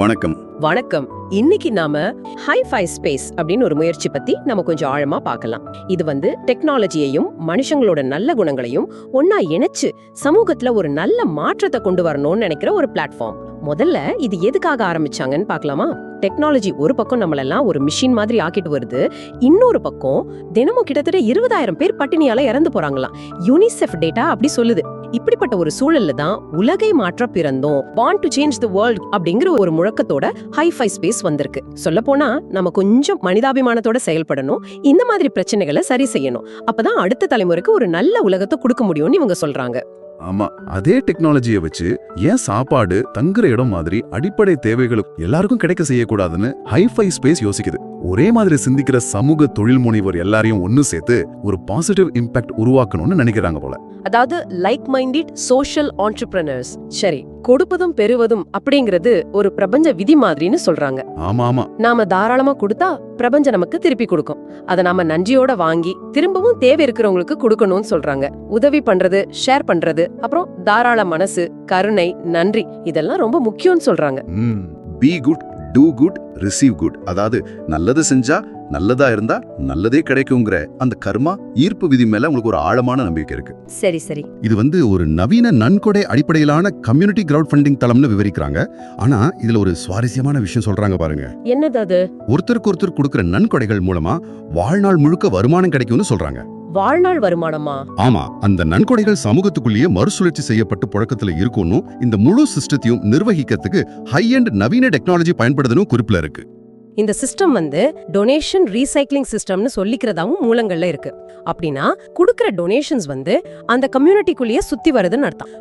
வணக்கம். வணக்கம். இன்னைக்கு நாம ஹை-ஃபை ஸ்பேஸ் அப்படின்னு ஒரு முயற்சி பத்தி நம்ம கொஞ்சம் ஆழமா பார்க்கலாம். இது டெக்னாலஜியையும் மனுஷங்களோட நல்ல குணங்களையும் ஒன்னா இணைச்சு சமூகத்துல ஒரு நல்ல மாற்றத்தை கொண்டு வரணும்னு நினைக்கிற ஒரு பிளாட்ஃபார்ம். முதல்ல இது எதுக்காக ஆரம்பிச்சாங்கன்னு பார்க்கலாமா? டெக்னாலஜி ஒரு பக்கம் நம்மளெல்லாம் ஒரு மிஷின் மாதிரி ஆக்கிட்டு வருது, இன்னொரு பக்கம் தினமும் கிட்டத்தட்ட 20,000 பேர் பட்டினியால இறந்து போறாங்களாம். யூனிசெஃப் டேட்டா அப்படி சொல்லுது. இப்படிப்பட்ட ஒரு சூழல்ல தான் உலகை மாற்ற பிறந்தோம், born to change the world அப்படிங்கிற ஒரு முழக்கத்தோட ஹை-ஃபை ஸ்பேஸ் வந்திருக்கு. சொல்ல போனா நம்ம கொஞ்சம் மனிதாபிமானத்தோட செயல்படணும், இந்த மாதிரி பிரச்சனைகளை சரி செய்யணும். அப்பதான் அடுத்த தலைமுறைக்கு ஒரு நல்ல உலகத்தை கொடுக்க முடியும்னு இவங்க சொல்றாங்க. ஆமா, அதே டெக்னாலஜியை வச்சு ஏன் சாப்பாடு, தங்குற இடம் மாதிரி அடிப்படை தேவைகளுக்கு எல்லாருக்கும் கிடைக்க செய்யக்கூடாதுன்னு ஹை-ஃபை ஸ்பேஸ் யோசிக்குது. ஒரே மாதிரி சிந்திக்கிற சமூக தொழில் முனைவர் எல்லாரையும் ஒன்னு சேர்த்து ஒரு பாசிட்டிவ் இம்பாக்ட் உருவாக்கணும்னு நினைக்கிறாங்க போல. அதாவது லைக் மைண்டட் சோஷியல் ஆண்டர்பிரினர்ஸ். சரி, கொடுப்பதும் பெறுவதும் அப்படிங்கிறது ஒரு பிரபஞ்ச விதி மாதிரின்னு சொல்றாங்க. ஆமா, நாம தாராளமா கொடுத்தா பிரபஞ்சம் நமக்கு திருப்பி கொடுக்கும். அதை நாம நன்றியோட வாங்கி திரும்பவும் தேவை இருக்கிறவங்களுக்கு கொடுக்கணும்னு சொல்றாங்க. உதவி பண்றது, ஷேர் பண்றது, அப்புறம் தாராள மனசு, கருணை, நன்றி, இதெல்லாம் ரொம்ப முக்கியம்னு சொல்றாங்க. Be good, do good, receive good. அதாவது நல்லது செஞ்சா நல்லதா இருந்தா நல்லதே கிடைக்குங்கிற அந்த கர்மா ஈர்ப்பு விதி மேல உங்களுக்கு ஒரு ஆழமான நம்பிக்கை இருக்கு. சரி. இது ஒரு நவீன நன்கொடை அடிப்படையிலான கம்யூனிட்டி கிரவுட் ஃபண்டிங் தளம்னு விவரிக்கிறாங்க. ஆனா இதுல ஒரு சுவாரஸ்யமான விஷயம் சொல்றாங்க பாருங்க. என்னது அது? ஒருத்தருக்கு ஒருத்தர் கொடுக்கிற நன்கொடைகள் மூலமா வாழ்நாள் முழுக்க வருமானம் கிடைக்கும்னு சொல்றாங்க. வாழ்நாள் வருமானமா? ஆமா, அந்த நன்கொடைகள் சமூகத்துக்குள்ளேயே மறுசுழற்சி செய்யப்பட்டு புழக்கத்துல இருக்கும்னு, இந்த முழு சிஸ்டத்தையும் நிர்வகிக்கிறதுக்கு ஹை எண்ட் நவீன டெக்னாலஜி பயன்படுதுன்னு குறிப்பில இருக்கு. இந்த சிஸ்டம் டொனேஷன் ரீசைக்ளிங் சிஸ்டம்னு சொல்லிக்கிறதாவும் மூலங்கள்ல இருக்கு. அப்படின்னா குடுக்கிற டொனேஷன்ஸ் அந்த கம்யூனிட்டிக்குள்ளேயே சுத்தி வருதுன்னு அர்த்தம்.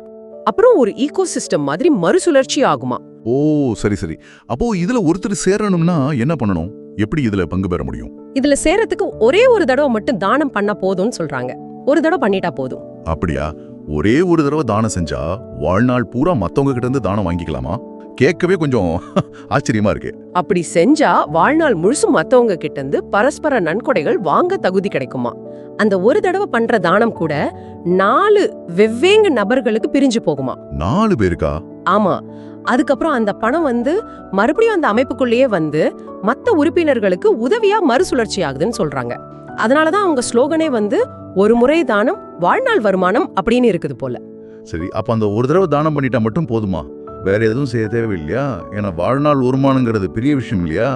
அப்புறம் ஒரு ஈகோ சிஸ்டம் மாதிரி மறுசுழற்சி ஆகுமா? ஓ, சரி. அப்போ இதுல ஒருத்தர் சேரணும்னா என்ன பண்ணணும்? எப்படி இதுல பங்கு பெற முடியும்? இதுல சேரத்துக்கு ஒரே ஒரு தடவை மட்டும் தானம் பண்ணா போதும்னு சொல்றாங்க. ஒரு தடவை பண்ணிட்டா போதும். அப்படியா? ஒரே ஒரு தடவை தானம் செஞ்சா வாழ்நாள் பூரா மத்தவங்க கிட்ட இருந்து தானம் வாங்கிக்கலாமா? கேட்கவே கொஞ்சம் ஆச்சரியமா இருக்கு. அப்படி செஞ்சா வாழ்நாள் முழுசும் மத்தவங்க கிட்ட இருந்து பரஸ்பர நன்கொடைகள் வாங்க தகுதி கிடைக்குமா? அந்த ஒரு தடவை பண்ற தானம் கூட 4 வெவ்வேறு நபர்களுக்கு பிரிஞ்சு போகுமா? 4 பேருக்கா? ஆமா. அதுக்கப்புறம் அந்த பணம் மறுபடியும் அந்த அமைப்புக்குள்ளேயே மத்த உறுப்பினர்களுக்கு உதவியா மறுசுழற்சி ஆகுதுன்னு சொல்றாங்க. அதனாலதான் அவங்க ஸ்லோகனே ஒரு முறை தானம் வாழ்நாள் வருமானம் அப்படின்னு இருக்குது போல. சரி, அப்ப அந்த ஒரு தடவை தானம் பண்ணிட்டா மட்டும் போதுமா? வேற எதுவும் செய்ய தேவையில்லையா? ஏன்னா வாழ்நாள் வருமானங்கிறது பெரிய விஷயம் இல்லையா?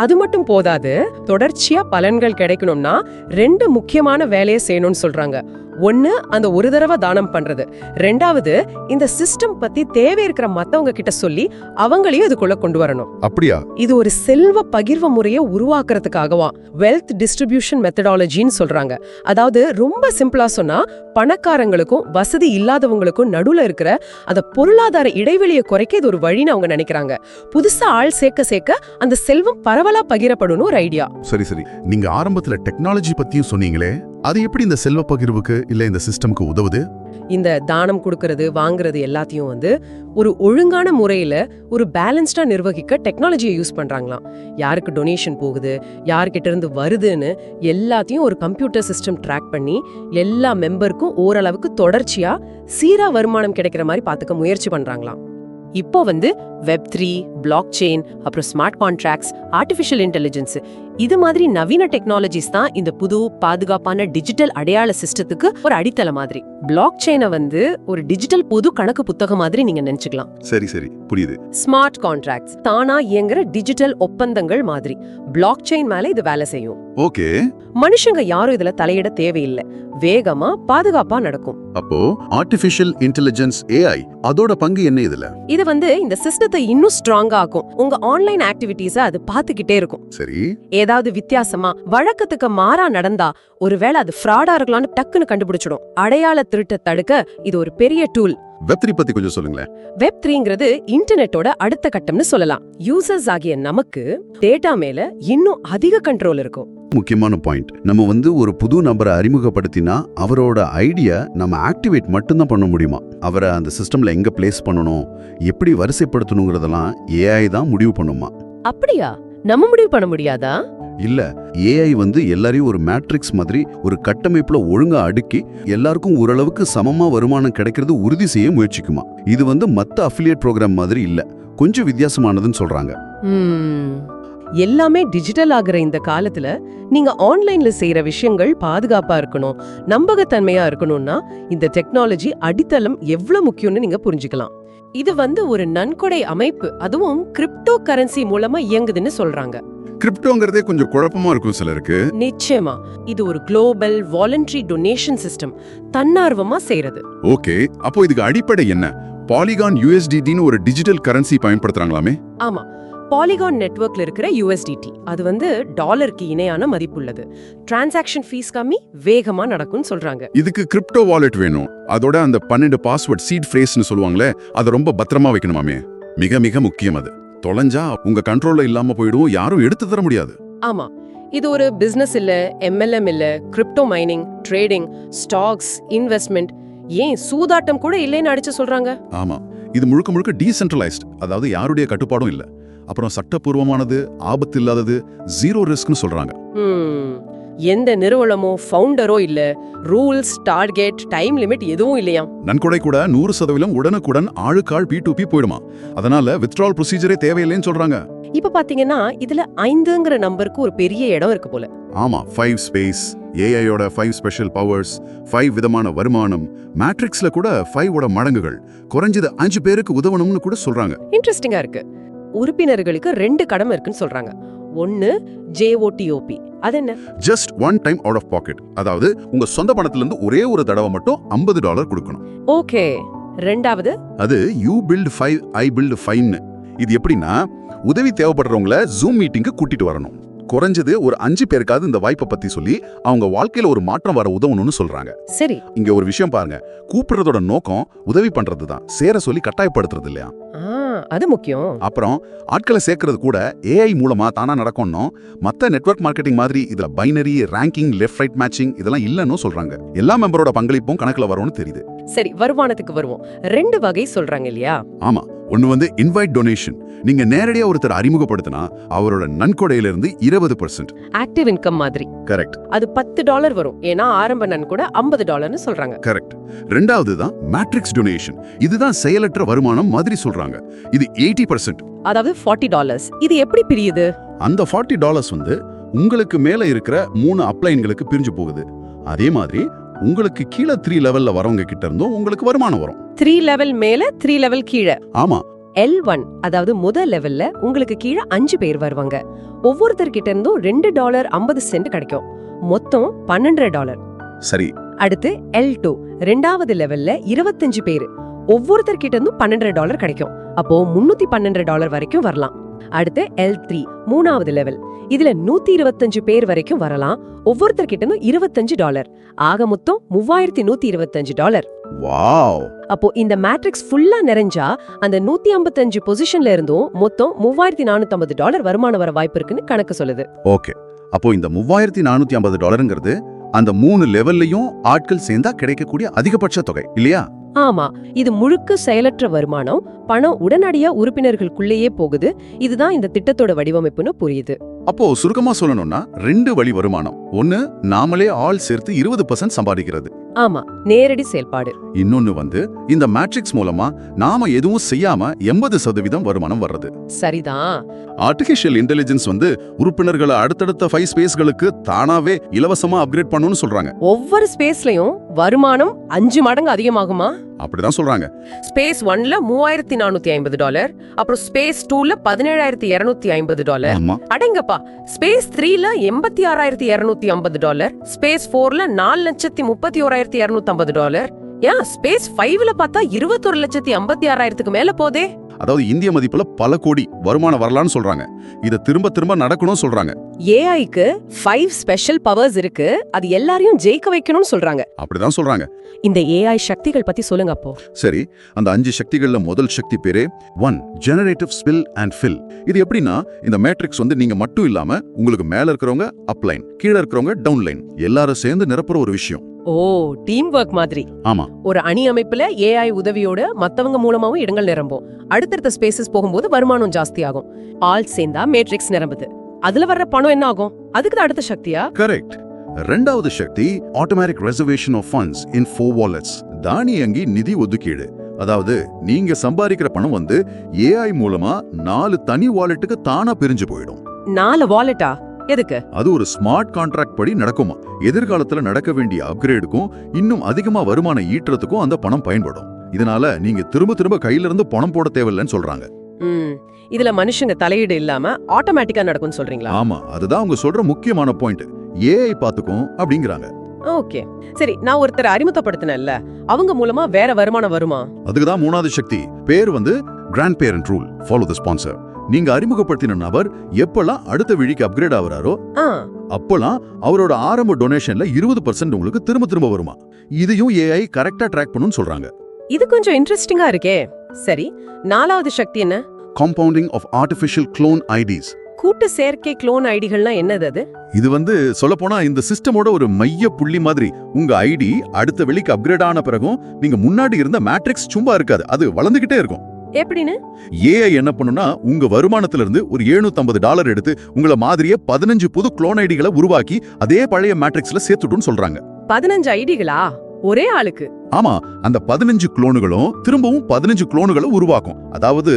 அது மட்டும் போதாது, தொடர்ச்சியா பலன்கள் கிடைக்கணும்னா 2 முக்கியமான வேலையை செய்யணும்னு சொல்றாங்க. ஒன்னு, அந்த ஒரு தடவை தானம் பண்றது. 2வது, இந்த சிஸ்டம் பத்தி தேவை இருக்கிற மத்தவங்க கிட்ட சொல்லி அவங்களையும் இதுக்குள்ள கொண்டு வரணும். அப்படியா? இது ஒரு செல்வ பகிர்வு முறையை உருவாக்குறதுக்காகவா வெல்த் டிஸ்ட்ரிபியூஷன் மெத்தடாலஜின்னு சொல்றாங்க. அதாவது ரொம்ப சிம்பிளா சொன்னா, பணக்காரங்களுக்கும் வசதி இல்லாதவங்களுக்கும் நடுவுல இருக்கிற அந்த பொருளாதார இடைவெளியை குறைக்க இது ஒரு வழின்னு அவங்க நினைக்கிறாங்க. புதுசா ஆள் சேர்க்க அந்த செல்வம் பரவலா பகிரப்படும் ஒரு ஐடியா. சரி. நீங்க ஆரம்பத்துல டெக்னாலஜி பத்தியும் சொன்னீங்களே, அது எப்படி இந்த செல்வ பகிர்வுக்கு இல்ல இந்த சிஸ்டம்க்கு உதவுது? இந்த தானம் கொடுக்கறது, வாங்குறது எல்லாத்தையும் ஒரு ஒழுங்கான முறையில ஒரு பேலன்ஸ்டா நிர்வகிக்க டெக்னாலஜியை யூஸ் பண்றாங்களாம். யாருக்கு டொனேஷன் போகுது, யார்கிட்ட இருந்து வருதுன்னு எல்லாத்தையும் ஒரு கம்ப்யூட்டர் சிஸ்டம் ட்ராக் பண்ணி எல்லா மெம்பருக்கும் ஓரளவுக்கு தொடர்ச்சியா சீரா வருமானம் கிடைக்கிற மாதிரி பாத்துக்க முயற்சி பண்றாங்களாம். இப்போ Web3, பிளாக் செயின், அப்புறம் ஸ்மார்ட் கான்ட்ராக்ட்ஸ், ஆர்டிஃபிஷியல் இன்டெலிஜென்ஸ், இது மாதிரி நவீன டெக்னாலஜிஸ் தான் இந்த புது பாதுகாப்பான டிஜிட்டல் அடையாள சிஸ்டத்துக்கு ஒரு அடித்தள மாதிரி. பிளாக் செயினை ஒரு டிஜிட்டல் பொது கணக்கு புத்தகம் மாதிரி நீங்க நினைச்சுக்கலாம். சரி, புரியுது. ஸ்மார்ட் கான்ட்ராக்ட்ஸ் தானா இயங்குற டிஜிட்டல் ஒப்பந்தங்கள் மாதிரி. பிளாக் செயின் மேல இது வேலை செய்யும். ஓகே. மனுஷங்க யாரும் இதுல தலையிட தேவையில்லை, வேகமா பாதுகாப்பா நடக்கும். அப்போ ஆர்டிஃபிஷியல் இன்டெலிஜென்ஸ் AI அதோட பங்கு என்ன இதுல? இது இந்த சிஸ்டத்தை இன்னும் ஸ்ட்ராங்கா ஆக்கும். உங்க ஆன்லைன் ஆக்டிவிட்டீஸ அது பாத்துக்கிட்டே இருக்கும். சரி. ஏதாவது வித்தியாசமா வழக்கத்துக்கு மாறா நடந்தா ஒருவேளை அது ஃப்ராடா இருக்கலாம்னு டக்குன்னு கண்டுபிடிச்சிடும். அடையாள திருட்ட தடுக்க இது ஒரு பெரிய டூல். Web3 பத்தி கொஞ்சம் சொல்லுங்களேன். Web3ங்கிறது இன்டர்நெட்டோட அடுத்த கட்டம்னு சொல்லலாம். யூசர்ஸ் ஆகிய நமக்கு டேட்டா மேல இன்னும் அதிக கண்ட்ரோல் இருக்கும். முக்கியமான பாயிண்ட். நம்ம ஒரு புது நபரை அறிமுகப்படுத்தினா அவரோட ஐடியா நம்ம ஆக்டிவேட் மட்டும்தான் பண்ண முடியுமா? அவரை அந்த சிஸ்டம்ல எங்க பிளேஸ் பண்ணணும், எப்படி வரிசைப்படுத்தணுங்கிறதெல்லாம் AI தான் முடிவு பண்ணுமா? அப்படியா? நம்ம முடிவு பண்ண முடியாதா? இல்ல, AI எல்லாரையும் ஒரு மேட்ரிக்ஸ் மாதிரி ஒரு கட்டமைப்புல ஒழுங்கா அடுக்கி எல்லாருக்கும் ஓரளவுக்கு சமமா வருமானம் கிடைக்கிறது உறுதி செய்ய முயற்சிக்குமா. இது மத்த அஃபிலியேட் ப்ரோக்ராம் மாதிரி இல்ல, கொஞ்சம் வித்தியாசமானதுன்னு சொல்றாங்க. எல்லாமே டிஜிட்டல் ஆகுற இந்த காலத்துல நீங்க ஆன்லைன்ல செய்யற விஷயங்கள் பாதுகாப்பா இருக்கணும், நம்பகத்தன்மையா இருக்கணும்னா இந்த டெக்னாலஜி அடித்தளம் எவ்வளவு முக்கியம்னு நீங்க புரிஞ்சுக்கலாம். இது ஒரு நன்கொடை அமைப்பு, அதுவும் கிரிப்டோ கரன்சி மூலமா இயங்குதுன்னு சொல்றாங்க. கிரிப்டோங்கிறதே கொஞ்சம் குழப்பமா இருக்கும் சிலருக்கு. நிச்சயமா இது ஒரு குளோபல் வாலண்டரி டொனேஷன் சிஸ்டம், தன்னார்வமா செய்யறது. ஓகே, அப்போ இதுக்கு அடிப்படை என்ன? பாலிகான் USDTன்னு ஒரு டிஜிட்டல் கரன்சி பயன்படுத்துறாங்களாமே? ஆமா, பாலிகான் நெட்வொர்க்ல இருக்கிற USDT அது டாலருக்கு இணையான மதிப்புள்ளது. டிரான்சாக்ஷன் ஃபீஸ் கம்மி, வேகமா நடக்கும்னு சொல்றாங்க. இதுக்கு கிரிப்டோ வாலெட் வேணும். அதோட அந்த 12 பாஸ்வேர்ட் சீட் ஃப்ரேஸ்னு சொல்லுவாங்களே, அதை ரொம்ப பத்திரமா வைக்கணுமாமே. மிக மிக முக்கியம். அது தொலைஞ்சா உங்க கண்ட்ரோல்ல இல்லாம போயிடும், யாரும் எடுத்து தர முடியாது. ஆமா, இது ஒரு பிசினஸ் இல்ல, MLM இல்ல, crypto mining, trading, stocks, investment, ஏன் சூதாட்டம் கூட இல்லைன்னு அடிச்சு சொல்றாங்க. ஆமா, இது முழுக்க முழுக்க டீசென்ட்ரலைஸ்ட், அதாவது யாருடைய கட்டுப்பாடும் இல்ல. அப்புறம் சட்டப்பூர்வமானது, ஆபத்து இல்லாதது, ஜீரோ ரிஸ்க்னு சொல்றாங்க. எந்த நிறுவனமோ ஃபவுண்டரோ இல்ல, ரூல்ஸ், டார்கெட், டைம் லிமிட் எதுவும் இல்லையா. நன்கொடை கூட 100% உடனுக்குடன் ஆளுக்காள் P2P போயிடுமா. அதனால வித்ட்ரால் ப்ரொசீஜரே தேவையில்லைன்னு சொல்றாங்க. இப்ப பாத்தீங்கன்னா இதுல 5ங்கிற நம்பருக்கு ஒரு பெரிய இடம் இருக்கு போல. ஆமா, 5 ஸ்பேஸ், AIயோட 5 ஸ்பெஷல் பவர்ஸ், 5 விதமான வருமானம், மேட்ரிக்ஸ்ல கூட 5ஓட மடங்குகள், குறைஞ்சது 5 பேருக்கு உதவணும்னு கூட சொல்றாங்க. இன்ட்ரெஸ்டிங்கா இருக்கு. உறுப்பினர்களுக்கு 2 கடமை இருக்குன்னு சொல்றாங்க. ஒன்னு JOTOP, அது என்ன? Just one time out of pocket, அதாவது உங்க சொந்த பணத்துல இருந்து ஒரே ஒரு தடவை மட்டும் $50 கொடுக்கணும். ஓகே. ரெண்டாவது அது You build 5, I build 5ன்னு. இது எப்படின்னா, உதவி தேவைப்படுறவங்கள ஜூம் மீட்டிங்க்கு கூட்டிட்டு வரணும். குறைஞ்சது ஒரு 5 பேருக்காவது இந்த வாய்ப்பை பத்தி சொல்லி அவங்க வாழ்க்கையில ஒரு மாற்றம் வர உதவணும்னு சொல்றாங்க. சரி, இங்க ஒரு விஷயம் பாருங்க, கூப்பிடுறதோட நோக்கம் உதவி பண்றது தான், சேர சொல்லி கட்டாயப்படுத்துறது இல்லையா. அது முக்கியம். அப்புறம் ஆட்களை சேர்க்கறது கூட AI மூலமா தானா நடக்கணும். மத்த நெட்வொர்க் மார்க்கெட்டிங் மாதிரி இதுல binary, ranking, left right matching இதெல்லாம் இல்லன்னு சொல்றாங்க. எல்லா மெம்பரோட பங்களிப்பும் கணக்குல வரும்னு தெரியுது. சரி, வருமானத்துக்கு வருவோம். 2 வகை சொல்றாங்க இல்லையா? ஆமா, ஒன்னு இன்வைட் டொனேஷன். நீங்க நேரடியா ஒருத்தர் அறிமுகப்படுத்தினா அவரோட நன்கொடையில இருந்து 20%. ஆக்டிவ் இன்கம் மாதிரி. கரெக்ட். அது $10 வரும், ஏன்னா ஆரம்ப நன்கொடை $50ன்னு சொல்றாங்க. கரெக்ட். ரெண்டாவது தான் மேட்ரிக்ஸ் டொனேஷன். இதுதான் செயலற்ற வருமானம் மாதிரி சொல்றாங்க. இது 80%. அதாவது $40. இது எப்படி பிரியுது? அந்த $40 உங்களுக்கு மேல இருக்கிற 3 அப்ளைன்களுக்கு பிரிஞ்சு போகுது. அதே மாதிரி உங்களுக்கு கீழே 3 லெவல்ல வரவங்க கிட்ட இருந்தும் உங்களுக்கு வருமானம் வரும். 3 லெவல் மேல, 3 லெவல் கீழே. ஆமா. L1 அதாவது முதல் லெவல்ல உங்களுக்கு கீழே 5 பேர் வருவாங்க. ஒவ்வொருத்தர்கிட்ட இருந்தும் $2.50 கிடைக்கும். மொத்தம் $12. சரி. அடுத்து L2 ரெண்டாவது லெவல்ல 25 பேர். ஒவ்வொருத்தர்கிட்ட இருந்தும் $12 கிடைக்கும். அப்போ $312 வரைக்கும் வரலாம். அடுத்து L3 மூணாவது லெவல். இதுல 125 பேர் வரைக்கும் வரலாம். ஒவ்வொருத்தர்கிட்ட இருந்தும் $25. ஆக மொத்தம் $3125. வாவ். அப்போ இந்த மேட்ரிக்ஸ் ஃபுல்லா நிறைஞ்சா அந்த 155 பொசிஷன்ல இருந்தும் மொத்தம் $3450 வருமானம் வர வாய்ப்பு இருக்குன்னு கணக்கு சொல்லுது. ஓகே, அப்போ இந்த $3450ங்கிறது அந்த 3 லெவல்லையும் ஆட்கள் சேர்ந்தா கிடைக்கக்கூடிய அதிகபட்ச தொகை இல்லையா? ஆமா, இது முழுக்க செயலற்ற வருமானம். பணம் உடனடியா உறுப்பினர்களுக்குள்ளேயே போகுது. இதுதான் இந்த திட்டத்தோட வடிவமைப்புன்னு புரியுது. அப்போ சுருக்கமா சொல்லணும்னா 2 வழி வருமானம். ஒன்னு நாமளே ஆள் சேர்த்து 20% சம்பாதிக்கிறது. ஆமா, நேரடி செயல்பாடு. இன்னொன்னு இந்த மேட்ரிக்ஸ் மூலமா நாம எதுவும் செய்யாம 80% வருமானம் வர்றது. சரிதான். ஆர்டிஃபிஷியல் இன்டெலிஜென்ஸ் உறுப்பினர்களை அடுத்தடுத்த 5 ஸ்பேஸ்களுக்கு தானாவே இலவசமா அப்கிரேட் பண்ணணும்னு சொல்றாங்க. ஒவ்வொரு ஸ்பேஸ்லயும் வருமானம் 5 மடங்கு அதிகமாகுமா? அப்படிதான் சொல்றாங்க. ஸ்பேஸ் 1ல $3450, அப்புறம் ஸ்பேஸ் 2ல $17250. அடங்கப்பா. ஸ்பேஸ் 3ல $86,250, ஸ்பேஸ் 4ல $4,31,250. ஏன் ஸ்பேஸ் 5ல பார்த்தா $21,56,000 மேல போதே. அதாவது இந்திய மதிப்புல பல கோடி வருமானம் வரலாம்னு சொல்றாங்க. இத திரும்ப திரும்ப நடக்கணும்னு சொல்றாங்க. ஏஐக்கு 5 ஸ்பெஷல் பவர்ஸ் இருக்கு, அது எல்லாரையும் ஜெயிக்க வைக்கணும்னு சொல்றாங்க. அப்படிதான் சொல்றாங்க. இந்த ஏஐ சக்திகள் பத்தி சொல்லுங்க அப்போ. சரி, அந்த 5 சக்திகள்ல முதல் சக்தி பேரே 1 ஜெனரேட்டிவ் ஸ்பில் அண்ட் ஃபில். இது எப்படின்னா, இந்த மேட்ரிக்ஸ் நீங்க மட்டும் இல்லாம உங்களுக்கு மேல இருக்கிறவங்க அப்லைன், கீழே இருக்கிறவங்க டவுன்லைன் எல்லாரும் சேர்ந்து நிரப்புற ஒரு விஷயம். ஓ, டீம் ஒர்க் மாதிரி. ஆமா, ஒரு அணி அமைப்புல ஏஐ உதவியோட மத்தவங்க மூலமாவும் இடங்கள் நிரம்பும். அடுத்தடுத்த ஸ்பேசஸ் போகும்போது வருமானம் ஜாஸ்தி ஆகும். ஆல் சேர்ந்தா மேட்ரிக்ஸ் நிரம்புது. அதுல வர்ற பணம் என்ன ஆகும்? அதுக்கு தான் அடுத்த சக்தியா? கரெக்ட். ரெண்டாவது சக்தி automatic reservation of funds in 4 wallets. தானியங்கி நிதி ஒதுக்கீடு. அதாவது நீங்க சம்பாதிக்கிற பணம் வந்து ஏஐ மூலமா 4 தனி வாலெட்டுக்கு தானா பிரிஞ்சு போயிடும். 4 வாலெட்டா? எதுக்கு? அது ஒரு ஸ்மார்ட் கான்ட்ராக்ட் படி நடக்குமா. எதிர்காலத்துல நடக்க வேண்டிய அப்கிரேடுக்கும் இன்னும் அதிகமா வருமானம் ஈட்டுறதுக்கும் அந்த பணம் பயன்படும். இதனால நீங்க திரும்ப திரும்ப கையில இருந்து பணம் போட தேவையில்லைன்னு சொல்றாங்க. இதுல மனுஷங்க தலையீடு இல்லாம ஆட்டோமேட்டிக்கா நடக்கும்னு சொல்றீங்களா? ஆமா, அதுதான் அவங்க சொல்ற முக்கியமான பாயிண்ட். ஏஐ பாத்துக்கும் அப்படிங்கறாங்க. ஓகே, சரி. நான் ஒருத்தரை அறிமுகப்படுத்தினேன்ல, அவங்க மூலமா வேற வருமானம் வருமா? அதுக்குதான் மூணாவது சக்தி. பேர் வந்து grand parent rule, follow the sponsor. நீங்க அறிமுகப்படுத்தின நபர் எப்பெல்லாம் அடுத்த விழிக்கு அப்கிரேட் ஆகுறாரோ அப்பெல்லாம் அவரோட ஆரம்ப டொனேஷன்ல 20% உங்களுக்கு திரும்ப திரும்ப வருமா. இதையும் ஏஐ கரெக்டா ட்ராக் பண்ணுன்னு சொல்றாங்க. இது கொஞ்சம் இன்ட்ரெஸ்டிங்கா இருக்கே. சரி, 4வது சக்தி என்ன? Compounding of artificial clone ideas. கூட்டு செயற்கை க்ளோன் ஐடிகள்னா என்னது அது? இது வந்து சொல்லப்போனா இந்த சிஸ்டமோட ஒரு மைய புள்ளி மாதிரி. உங்க ஐடி அடுத்த வெளிக்கு அப்கிரேட் ஆன பிறகும் நீங்க முன்னாடி இருந்த மேட்ரிக்ஸ் சும்மா இருக்காது, அது வளர்ந்துகிட்டே இருக்கும். எப்படின்னு? ஏஐ என்ன பண்ணுனா உங்க வருமானத்துல இருந்து ஒரு $750 எடுத்து உங்கள மாதிரியே 15 புது க்ளோன் ஐடிகளை உருவாக்கி அதே பழைய மேட்ரிக்ஸ்ல சேர்த்துட்டுன்னு சொல்றாங்க. 15 ஐடிகளா? ஒரே ஆளுக்கு? ஆமா, அந்த 15 குளோனுகளும் திரும்பவும் 15 குளோனுகளை உருவாக்கும். அதாவது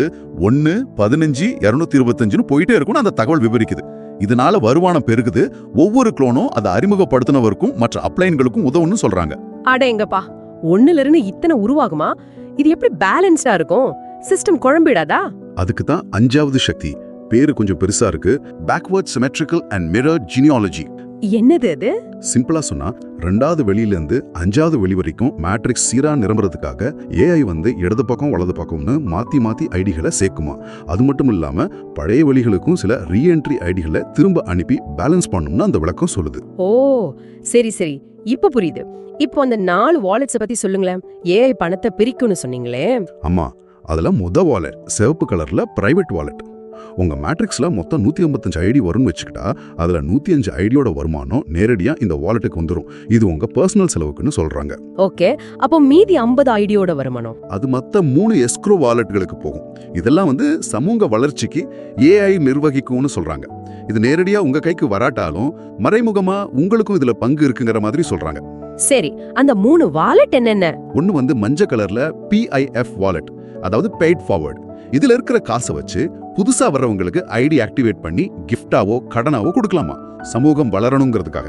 1 15 225ன்னு போயிட்டே இருக்கும்னு அந்த தகவல் விவரிக்குது. இதனால வருமானம் பெருகுது. ஒவ்வொரு குளோனும் அதை அறிமுகப்படுத்தினவருக்கும் மற்ற அப்ளைன்களுக்கும் உதவுன்னு சொல்றாங்க. அடேங்கப்பா, 1ல இருந்து இத்தனை உருவாகுமா? இது எப்படி பேலன்ஸ்டா இருக்கும்? சிஸ்டம் குழம்பிடாதா? அதுக்கு தான் 5வது சக்தி. பேரு கொஞ்சம் பெருசா இருக்கு. Backward symmetrical and mirror genealogy. என்னது அது? சிம்பிளா சொன்னா 2வது வெளியில இருந்து 5வது வெளி வரைக்கும் மேட்ரிக்ஸ் சீரா நிரம்புறதுக்காக ஏஐ வந்து இடது பக்கம் வலது பக்கம்னு மாத்தி மாத்தி ஐடிகளை சேர்க்குமா. அது மட்டும் இல்லாம பழைய வெளிகளுக்கும் சில ரீஎன்ட்ரி ஐடிகளை திரும்ப அனுப்பி பேலன்ஸ் பண்ணணும்னு அந்த விளக்கம் சொல்லுது. ஓ, சரி சரி, இப்ப புரியுது. இப்போ அந்த 4 வாலெட்ஸ் பத்தி சொல்லுங்களேன். ஏஐ பணத்தை பிரிக்கும்னு சொன்னீங்களே. ஆமா, அதுல வாலெட் சிவப்பு கலர்ல பிரைவேட் வாலெட். உங்க மேட்ரிக்ஸ்ல மொத்தம் 155 ஐடி வரும்னு வச்சுக்கிட்டா அதுல 105 ஐடியோட வருமானம் நேரடியா இந்த வாலெட்டுக்கு வந்துரும். இது உங்க பர்சனல் செலவுக்குன்னு சொல்றாங்க. ஓகே, அப்போ மீதி 50 ஐடியோட வருமானம் அது மத்த 3 எஸ்க்ரோ வாலெட்டுகளுக்கு போகும். இதெல்லாம் வந்து சமூக வளர்ச்சிக்கு ஏஐ நிர்வகிக்கும்னு சொல்றாங்க. இது நேரடியா உங்க கைக்கு வராட்டாலும் மறைமுகமா உங்களுக்கும் இதுல பங்கு இருக்குங்கிற மாதிரி சொல்றாங்க. சரி, அந்த 3 வாலெட் என்னென்ன? ஒன்னு வந்து மஞ்சள் கலர்ல PIF வாலெட், அதாவது பெய்ட் ஃபார்வர்ட். இதுல இருக்கிற காசை வச்சு புதுசா வர்றவங்களுக்கு ஐடி ஆக்டிவேட் பண்ணி கிஃப்டாவோ கடனாவோ கொடுக்கலாமா, சமூகம் வளரணுங்கிறதுக்காக.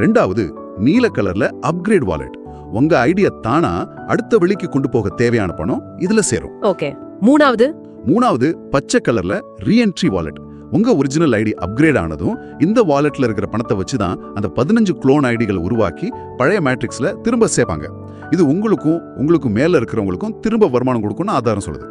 2வது நீல கலர்ல அப்கிரேட் வாலெட். உங்க ஐடியா தானா அடுத்த வெளிக்கு கொண்டு போக தேவையான பணம் இதுல சேரும். ஓகே. 3வது பச்சை கலர்ல ரீஎன்ட்ரி வாலெட். உங்க ஒரிஜினல் ஐடி அப்கிரேட் ஆனதும் இந்த வாலெட்ல இருக்கிற பணத்தை வச்சுதான் அந்த 15 க்ளோன் ஐடிகளை உருவாக்கி பழைய மேட்ரிக்ஸ்ல திரும்ப சேர்ப்பாங்க. இது உங்களுக்கும் மேல இருக்கிறவங்களுக்கும் திரும்ப வருமானம் கொடுக்கும்னு ஆதாரம் சொல்லுது.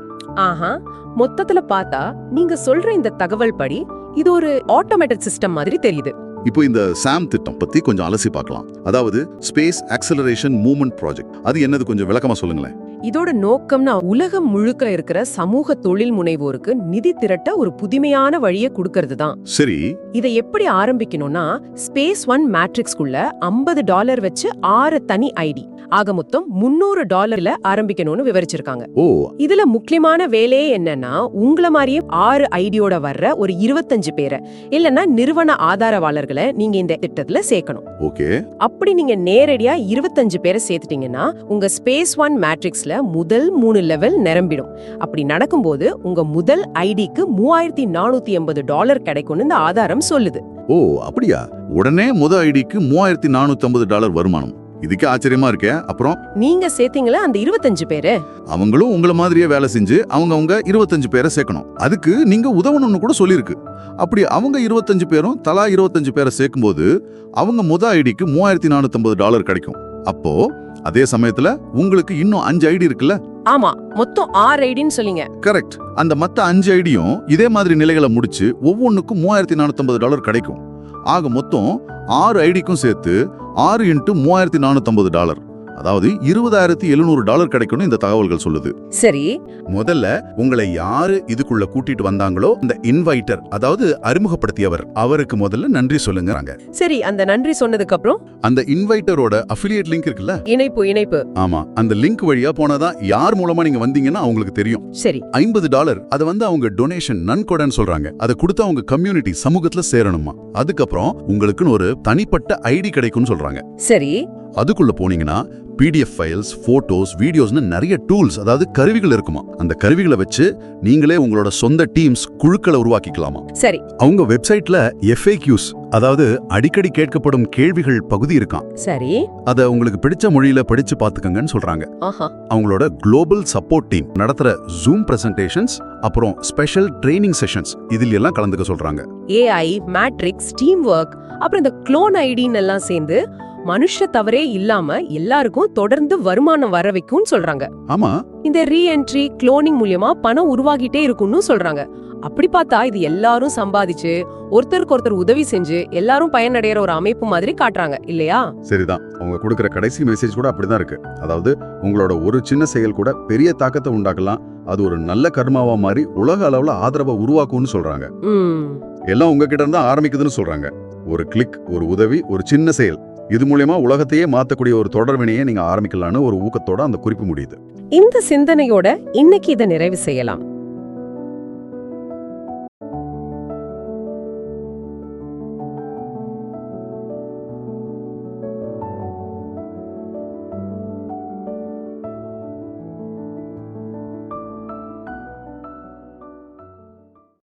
ஆஹா, மொத்தத்துல பார்த்தா நீங்க சொல்ற இந்த தகவல் படி இது ஒரு ஆட்டோமேட்டட் சிஸ்டம் மாதிரி தெரியுது. இப்போ இந்த சாம் திட்டம் பத்தி கொஞ்சம் அலசி பார்க்கலாம். அதாவது ஸ்பேஸ் ஆக்சலரேஷன் மூவ்மெண்ட் ப்ராஜெக்ட். அது என்னது, கொஞ்சம் விளக்கமா சொல்லுங்களேன். இதோட நோக்கம்னா உலகம் முழுக்க இருக்கிற சமூக தொழில் முனைவோருக்கு நிதி திரட்ட ஒரு புதுமையான வழியை கொடுக்கறது தான். சரி, இதை எப்படி ஆரம்பிக்கணும்னா ஸ்பேஸ் ஒன் மேட்ரிக்ஸ்குள்ள $50 வச்சு 6 தனி ஐடி ஆக மொத்தம் $300 ஆரம்பிக்கணும்னு விவரிச்சிருக்காங்க. ஓ, இதுல முக்கியமான வேலையே என்னன்னா உங்கள மாதிரியே 6 ஐடியோட வர்ற ஒரு 25 பேரை இல்லனா நிறுவன ஆதரவாளர்களை நீங்க இந்த திட்டத்துல சேர்க்கணும். ஓகே. அப்படி நீங்க நேரடியா 25 பேரை சேர்த்துட்டீங்கன்னா உங்க ஸ்பேஸ் ஒன் மேட்ரிக்ஸ்ல முதல் 3 லெவல் நிரம்பிடும். அப்படி நடக்கும்போது உங்க முதல் ஐடிக்கு $3480 கிடைக்கும்னு இந்த ஆதாரம் சொல்லுது. ஓ, அப்படியா? உடனே முதல் ஐடிக்கு $3450 வருமானம். இதுக்கு ஆச்சரியமா இருக்கே. அப்புறம் நீங்க சேர்த்தீங்களா அந்த 25 பேரு? அவங்களும் உங்கள மாதிரியே வேலை செஞ்சு அவங்க 25 பேரை சேர்க்கணும். அதுக்கு நீங்க உதவணும்னு கூட சொல்லியிருக்கு. அப்படி அவங்க 25 பேரும் தலா 25 பேரை சேர்க்கும்போது அவங்க முதல் ஐடிக்கு $3450 கிடைக்கும். அப்போ அதே சமயத்துல உங்களுக்கு இன்னும் 5 ஐடி இருக்குல்ல? ஆமா, மொத்தம் 6 ஐடின்னு சொல்லிங்க. கரெக்ட். அந்த மத்த 5 ஐடியும் இதே மாதிரி நிலைகளை முடிச்சு ஒவ்வொன்னுக்கும் $3450 கிடைக்கும். ஆக மொத்தம் 6 ஐடிக்கும் சேர்த்து 6 × $3450, அதாவது $20,700 கிடைக்கும்னு இந்த தகவல்கள் சொல்லுது. சரி, முதல்ல உங்களை யாரு இதுக்குள்ள கூட்டிட்டு வந்தாங்களோ அந்த இன்வைட்டர், அதாவது அறிமுகப்படுத்தியவர், அவருக்கு முதல்ல நன்றி சொல்லுங்கறாங்க. சரி, அந்த நன்றி சொன்னதுக்கு அப்புறம் அந்த இன்வைட்டரோட அஃபிலியேட் லிங்க் இருக்குல்ல, இணைப்பு. ஆமா, அந்த லிங்க் வழியா போனாதான் யார் மூலமா நீங்க வந்தீங்கன்னா அவங்களுக்கு தெரியும். சரி, $50 அதை வந்து அவங்க டொனேஷன் நன்கொடைன்னு சொல்றாங்க. அதை கொடுத்து அவங்க கம்யூனிட்டி சமூகத்துல சேரணுமா. அதுக்கப்புறம் உங்களுக்குன்னு ஒரு தனிப்பட்ட ஐடி கிடைக்கும்னு சொல்றாங்க. சரி, அதுக்குள்ள போனீங்கன்னா PDF ஃபைல்ஸ், போட்டோஸ், வீடியோஸ்னு நிறைய டூல்ஸ், அதாவது கருவிகள் இருக்குமா. அந்த கருவிகளை வச்சு நீங்களே உங்களோட சொந்த டீம்ஸ், குழுக்களை உருவாக்கிக்கலாமா. சரி. அவங்க வெப்சைட்ல FAQs, அதாவது அடிக்கடி கேட்கப்படும் கேள்விகள் பகுதி இருக்காம். சரி. அத உங்களுக்கு பிடிச்ச மொழியில படிச்சு பாத்துக்கங்கன்னு சொல்றாங்க. ஆஹா. அவங்களோட குளோபல் சப்போர்ட் டீம் நடத்துற ஜூம் பிரசன்டேஷன்ஸ், அப்புறம் ஸ்பெஷல் ட்ரைனிங் செஷன்ஸ் இதில் எல்லாம் கலந்துக்க சொல்றாங்க. AI, மேட்ரிக்ஸ், டீம் ஒர்க், அப்புறம் இந்த க்ளோன் ஐடின்னு எல்லாம் சேர்ந்து மனுஷ தவறே இல்லாம எல்லாருக்கும் தொடர்ந்து வருமானம் வர வைக்கும்னு சொல்றாங்க. ஆமா, இந்த ரீஎன்ட்ரி குளோனிங் மூலியமா பணம் உருவாகிட்டே இருக்கும்னு சொல்றாங்க. அப்படி பார்த்தா இது எல்லாரும் சம்பாதிச்சு ஒருத்தருக்கு ஒருத்தர் உதவி செஞ்சு எல்லாரும் பயனடைகிற ஒரு அமைப்பு மாதிரி காட்டுறாங்க இல்லையா? சரிதான். அவங்க கொடுக்கிற கடைசி மெசேஜ் கூட அப்படிதான் இருக்கு. அதாவது உங்களோட ஒரு சின்ன செயல் கூட பெரிய தாக்கத்தை உண்டாக்கலாம், அது ஒரு நல்ல கர்மாவா மாறி உலக அளவுல ஆதரவை உருவாக்கும்னு சொல்றாங்க. எல்லாம் உங்ககிட்ட இருந்தா ஆரம்பிக்குதுன்னு சொல்றாங்க. ஒரு கிளிக், ஒரு உதவி, ஒரு சின்ன செயல், இது மூலமா உலகத்தையே மாத்தக்கூடிய ஒரு தொடர்வினையை நீங்க ஆரம்பிக்கலாம்னு ஒரு ஊக்கத்தோட அந்த குறிப்பு முடியுது. இந்த சிந்தனையோட இன்னைக்கு இதை நிறைவு செய்யலாம்.